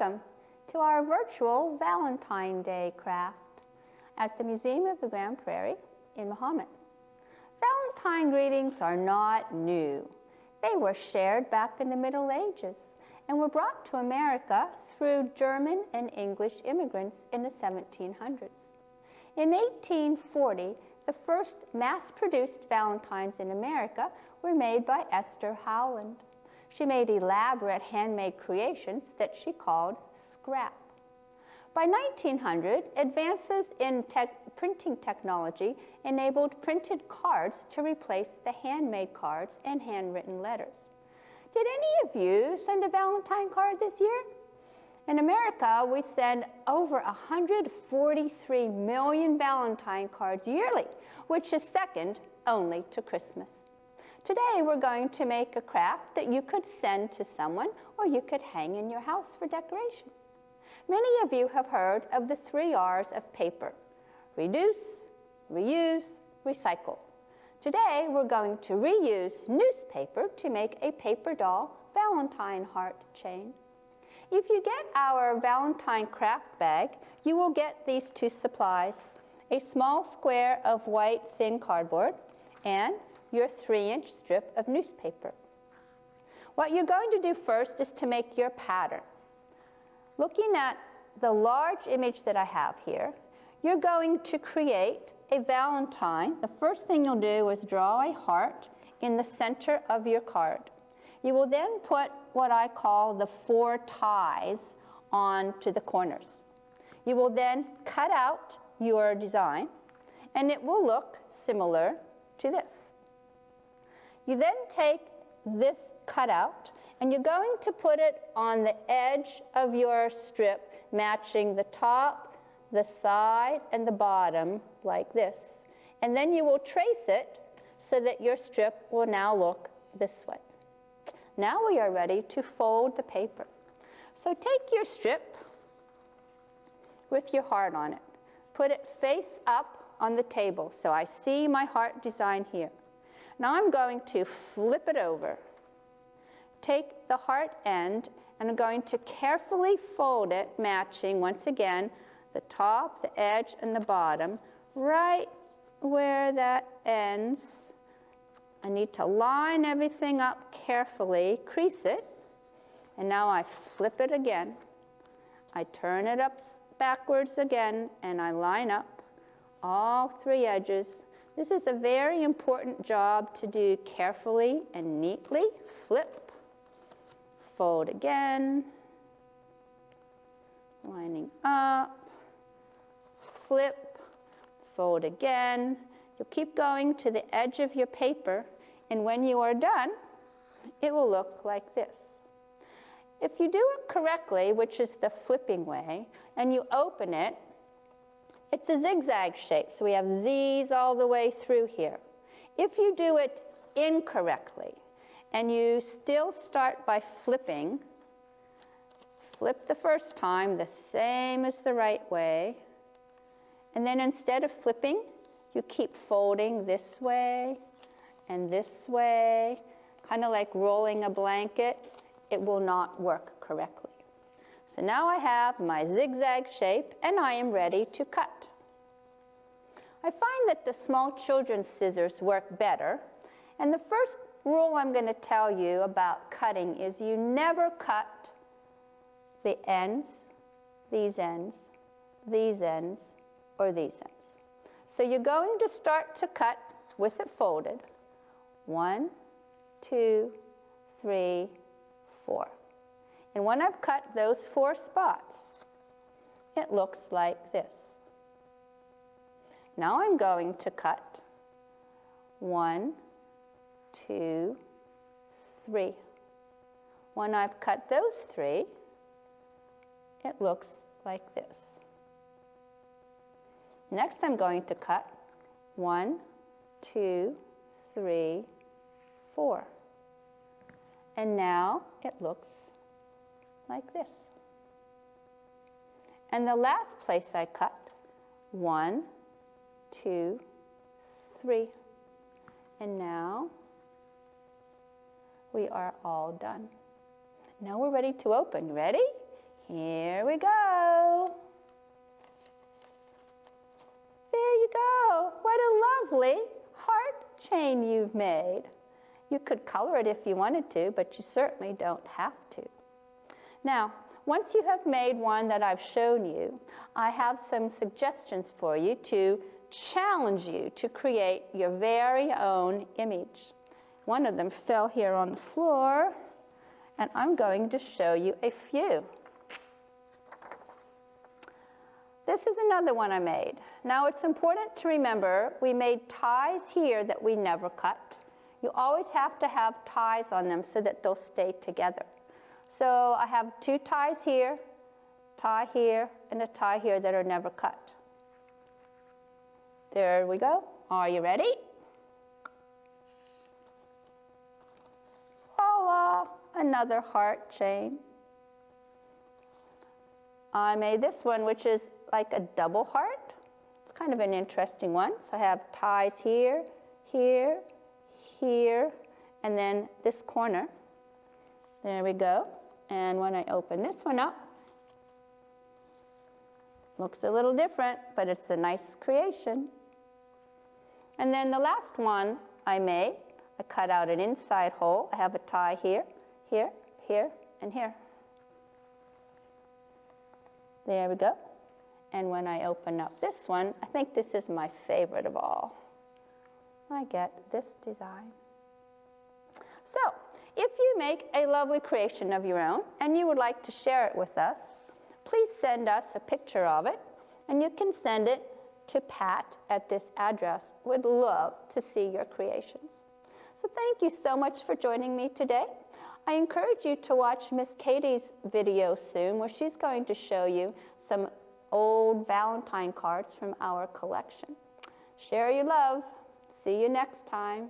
welcome to our virtual Valentine Day craft at the Museum of the Grand Prairie in Mahomet. Valentine greetings are not new. They were shared back in the Middle Ages and were brought to America through German and English immigrants in the 1700s. In 1840, the first mass-produced Valentines in America were made by Esther Howland. She made elaborate handmade creations that she called scrap. By 1900, advances in printing technology enabled printed cards to replace the handmade cards and handwritten letters. Did any of you send a Valentine card this year? In America, we send over 143 million Valentine cards yearly, which is second only to Christmas. Today, we're going to make a craft that you could send to someone or you could hang in your house for decoration. Many of you have heard of the 3 R's of paper: reduce, reuse, recycle. Today, we're going to reuse newspaper to make a paper doll Valentine heart chain. If you get our Valentine craft bag, you will get these 2 supplies: a small square of white thin cardboard and your 3-inch strip of newspaper. What you're going to do first is to make your pattern. Looking at the large image that I have here, you're going to create a Valentine. The first thing you'll do is draw a heart in the center of your card. You will then put what I call the 4 ties onto the corners. You will then cut out your design, and it will look similar to this. You then take this cutout, and you're going to put it on the edge of your strip, matching the top, the side, and the bottom like this. And then you will trace it so that your strip will now look this way. Now we are ready to fold the paper. So take your strip with your heart on it. Put it face up on the table so I see my heart design here. Now I'm going to flip it over. Take the heart end and I'm going to carefully fold it, matching once again the top, the edge, and the bottom. Right where that ends, I need to line everything up carefully, crease it, and now I flip it again. I turn it up backwards again, and I line up all 3 edges. This is a very important job to do carefully and neatly. Flip, fold again, lining up, flip, fold again. You'll keep going to the edge of your paper, and when you are done, it will look like this. If you do it correctly, which is the flipping way, and you open it, it's a zigzag shape, so we have Z's all the way through here. If you do it incorrectly, and you still start by flipping, flip the first time the same as the right way, and then instead of flipping, you keep folding this way and this way, kind of like rolling a blanket. It will not work correctly. So now I have my zigzag shape, and I am ready to cut. I find that the small children's scissors work better, and the first rule I'm going to tell you about cutting is you never cut the ends, these ends, these ends, or these ends. So you're going to start to cut with it folded. 1, 2, 3, 4. And when I've cut those 4 spots, it looks like this. Now I'm going to cut 1, 2, 3. When I've cut those 3, it looks like this. Next I'm going to cut 1, 2, 3, 4. And now it looks like this. And the last place I cut, 1, 2, 3. And now we are all done. Now we're ready to open. Ready? Here we go. There you go. What a lovely heart chain you've made. You could color it if you wanted to, but you certainly don't have to. Now, once you have made one that I've shown you, I have some suggestions for you to challenge you to create your very own image. One of them fell here on the floor, and I'm going to show you a few. This is another one I made. Now, it's important to remember we made ties here that we never cut. You always have to have ties on them so that they'll stay together. So I have two ties here, tie here, and a tie here that are never cut. There we go. Are you ready? Voila! Another heart chain. I made this one, which is like a double heart. It's kind of an interesting one. So I have ties here, here, here, and then this corner. There we go. And when I open this one up, looks a little different, but it's a nice creation. And then the last one I made, I cut out an inside hole. I have a tie here, here, here, and here. There we go. And when I open up this one, I think this is my favorite of all. I get this design. So, if you make a lovely creation of your own and you would like to share it with us, please send us a picture of it, and you can send it to Pat at this address. We'd love to see your creations. So thank you so much for joining me today. I encourage you to watch Miss Katie's video soon, where she's going to show you some old Valentine cards from our collection. Share your love. See you next time.